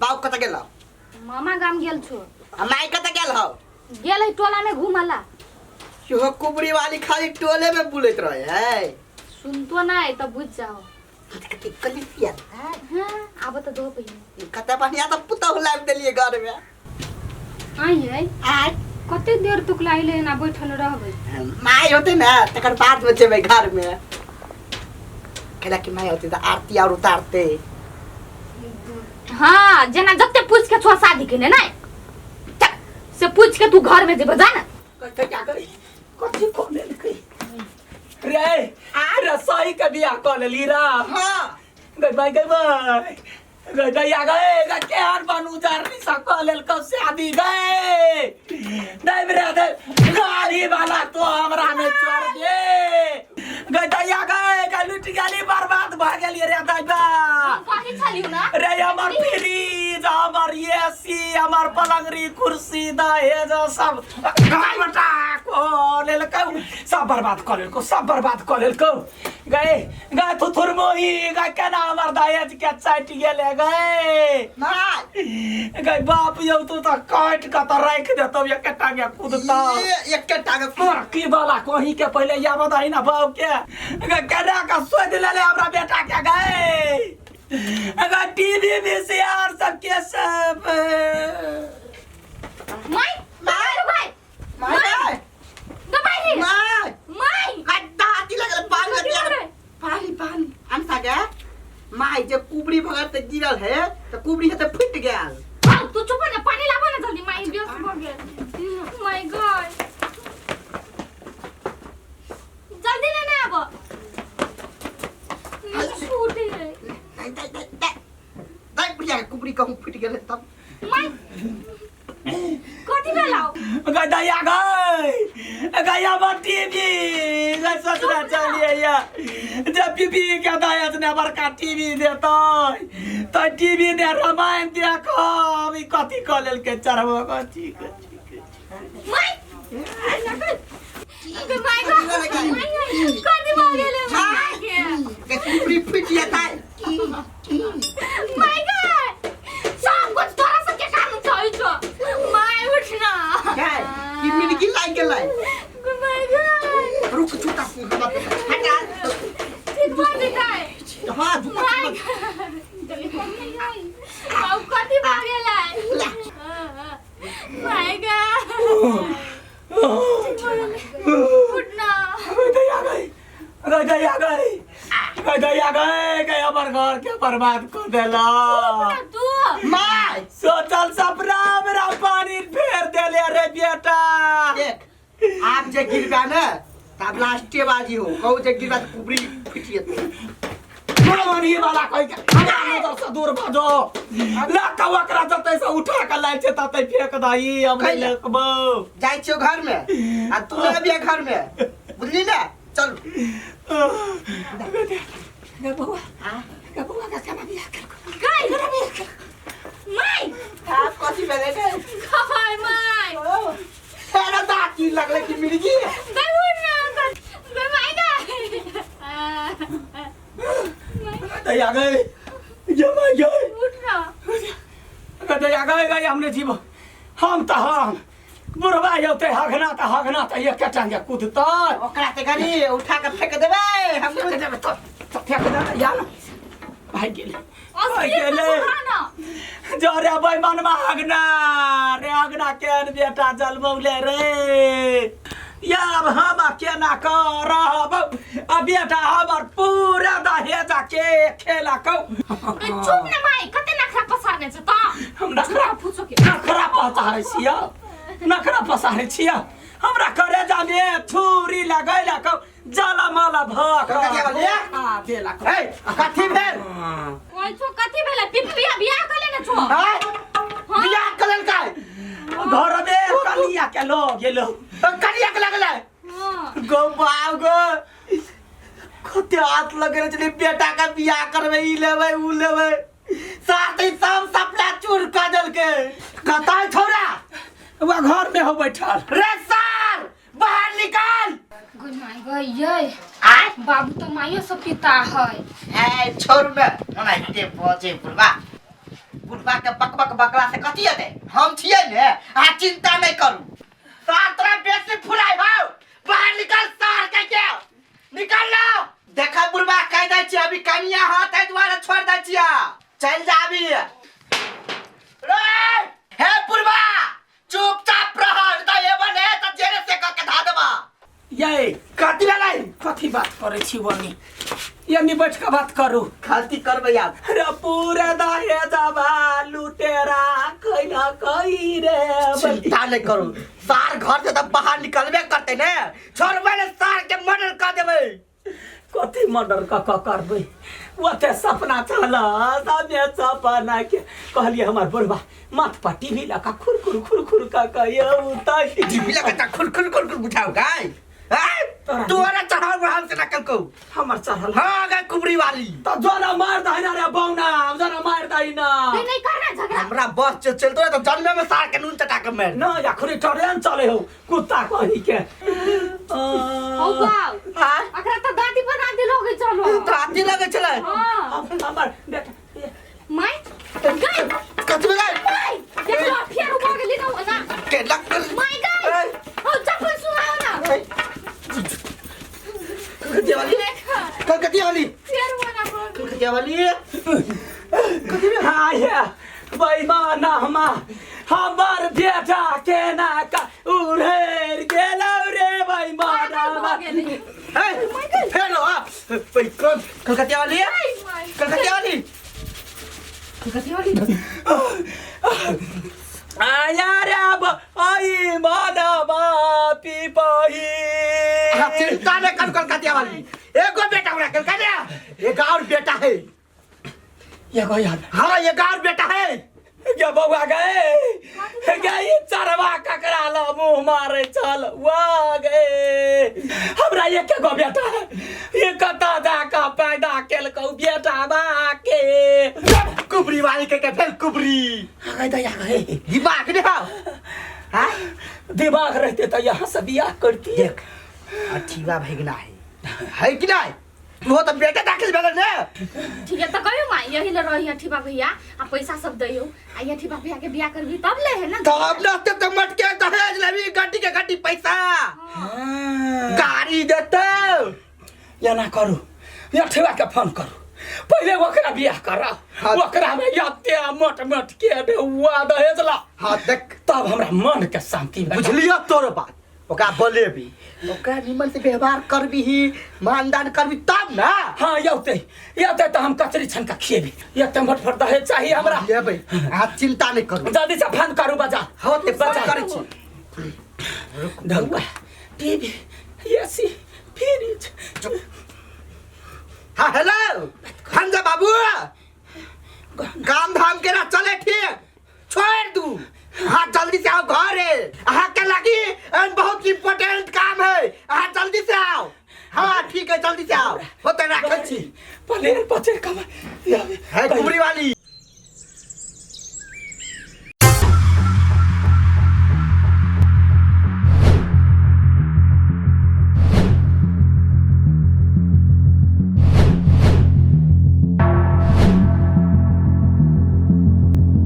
बाऊ कत गेल मामा गाम गेल छो माई कत गेल हो गेल है टोला में घूमला यो कुबरी वाली खाली टोले में बुलत रहे है सुनतो नहीं तो बुझ जाओ कली पिया हां अब तो दो पहिने कते बढ़िया तो पुता लाग देलिए घर में आई है आ कते देर तक लाइले ना बैठल रहबै माई होते ना तकर बाद में जेबै घर में केला की माई होती तो आरती और उतारते हां जना जत्ते पूछ के छो शादी के ने ना से पूछ के तू घर में जेब जाना कते क्या करी कथि कोने लिखई रे आ सही के बियाह कर लेली रा हां गई गया गए केहन बनू जारनी सकल लेल कब शादी गए नहीं मेरे गाड़ी वाला तो हमरा में चढ़ दे गया गए लुट गली बर्बाद भ गेली रे दैबा काहे छलियो ना रे हमर फ्रिज हमर एसी हमर पलंगरी कुर्सी दहेज सब गाय बटा को लेल को सब बर्बाद कर लेल को गए थुथुर मोही गए केना हमर दहेज के चाट गेले गए गए बाप यौ तू तो काट के तो रख दे तब एक टांगे कूदता एक टांगे पर की वाला कोही के पहले या बताई ना बाप के केना का सोच ले हमरा बेटा के गए अगर टीवी में से यार सब के सब माई भाई माई दबाई माई गड्ढा आती लगल पानी अंसा गे माई जे कुबरी भगत गिरल है तो कुबरी है तो फट गेल तू चुप ना पानी लाबो ना जल्दी माई व्यस्त भ गेल माय गॉड जल्दी लेने आबो छूट गई दाई बुढ़िया कुबरी कहूं फट गेल तब माई कथि भेलाओ गया गया टीवी गई ससुरा चलिए या जब बीबी के दायत ने बड़का टीवी देता तो टीवी ने रामायण देखो अभी कथी क लेल के चढ़बो कथी माई कथि भ गेलै माई के कुबरी फट जाता माय गॉड सब कुछ तोरा से के काम छै छो माय उठना क्या कि मिनकी लाग गेलै माय गॉड रुक छूटा से हटा ठीक बात है हां माय गॉड जल्दी फोन नहीं आई अब कथि भ गेलै माय गॉड उठना गया गए हमर घर के बर्बाद कर देला तू माई सोचल सपना मेरा पानी फेर देले रे बेटा देख आप जे गिरबा ना तब लास्टे बाजी हो कहू जे गिरबा तो कुबरी फट जेतै मनमानी वाला कोई के हमरा नजर से दूर भाजो ला कवकरा जतै से उठा के लाइ छै ततै फेंक दही हम नहीं लेकबो जाय छियो घर में आ तू अभी घर में बुझली ना चल बउआ हां बउआ का केना बियाह कर गाय माय आप कथि भेलै गे हाय माय सारा दाती लगले कि मिर्गी दउना माय दया गए जमा गए उठना दया गए हमने जीव हम त हम बुढ़वा होते हगना त एक टांगे कूदता ओकरा ते गरी उठा के फेंक देबै हम फेंक देबै तो फेंक दे या ना भाई गेले जरे बैमान में हगना केन बेटा जलमौले रे या अब हम केना करब आ बेटा हमर पूरा दहेज के खेला कौ चुप न भाई कते नखरा पसारने छ त हम नखरा पसारे छिया हमरा करे जाने छुरी लगैला कौ जाला माला भक आ देला ए कथि भेल ओइ छो कथि भेलै बियाह कले न छो बियाह कलन काय घर में कलिया के लो गेलो कलिया के लगलै गो बाव गो कते हाथ लगे चली बेटा का बियाह करबै ई लेबै उ लेबै साथी सब सपना चूर क देलके कतै छोरा वो घर में हो बैठल रे सर बाहर निकाल गुड माय गॉड ये आय बाबू तो मायो सब पिता है ए छोड़ न मलाई ते पचे पुरबा बुढ़वा के बक बक बकला से कथी हेतै हम छियै ने आ चिंता नहीं करू सार तोरा बेसी फुराई हो बाहर निकल सार के निकल लो देखा बुढ़वा कह दै छी अभी कनिया हाथ है द्वारा छोड़ दै छिया चल जा अभी रे हे बुढ़वा चुपचाप रह त ये बने त जेरे से क के धा देबा ये कथी भेलै कथी बात करे छी बनी यानी बैठ के बात करू खाती करबै आब अरे पूरे दहेजवा लुटेरा कइला कई रे चिंता नहीं करू सार घर से तब बाहर निकलबे करते ने छोड़बै ने सार के मर्डर कर देबै कथी मर्डर का करबै ओते सपना चला सामने सपना के कहलिए हमार बुढ़वा माथ पर टीवी लगा खुर का कहियो उताई टीवी लगा खुल बुझाओ गाय तोरा चढ़ाओ हम से नकल को हमर चढ़ल हां गा कुबरी वाली तो जोरा मार दहिना रे बौना जोरा मार दहिना नहीं करना झगड़ा हमरा बस चलतो तो जन्मे में सार के नून चटा के मार न या खुरी ट्रेन चले हो कुत्ता कही के हो गाओ हां अकरा तो दादी बना दे लोगे चलो दादी लगे चले हां हमर बेटा माय गई कथि में गई देखो फिर उठा के ले जाओ ना के लग माय गई हो चप्पल सुहाओ ना कथि वाली फिर बना बोल कथि वाली कथि में हाय बेईमान हमर बेटा के ना का उड़ेर गेलौ रे बेईमान हेलो कलकतिया वाली कलकतिया वाली आया रे अब आई मानवा पिपही चिंता नहीं कर कलकतिया वाली एगो बेटा हमरा कलकतिया एक और बेटा है ये को यार हाँ एक और बेटा है क्या बउआ गए चरवा ककरा ला मुंह मारे चल वा गए हमरा ये के गो बेटा है ये कता दा का पैदा केल को बेटा बा के कुबरी वाली के फेल कुबरी गए दया गए दिमाग नहीं हो हाँ दिमाग रहते तो यहाँ से बियाह करती देख अठीवा भगना है कि नहीं वो तो बेटा दाखिल भेल ने ठीक है तो कहियो माय यही ले रही अठीबा भैया आ पैसा सब दइयो आ ये अठीबा भैया के बियाह करबी तब ले है ना तब न तो मटके दहेज लेबी गड्डी के गड्डी पैसा गाड़ी देते या ना करू या ठेवा के फोन करू पहले ओकरा बियाह करा ओकरा में यते मोट के देवा दहेज ला हाँ देख तब हमरा मन के शांति बुझलियो तोर बात ओका बोलेबी ओका निमन से व्यवहार करबी ही मानदान करबी तब ना हाँ यते तो हम कचरी छन का खिएबी यते मोट फर दहेज चाहिए हमरा लेबै आप चिंता नहीं करू जल्दी से फोन करू बजा हो ते बजा करै छी ढंगा टीवी एसी फ्रिज हाँ हेलो हंजा बाबू काम धाम के ना चले ठीक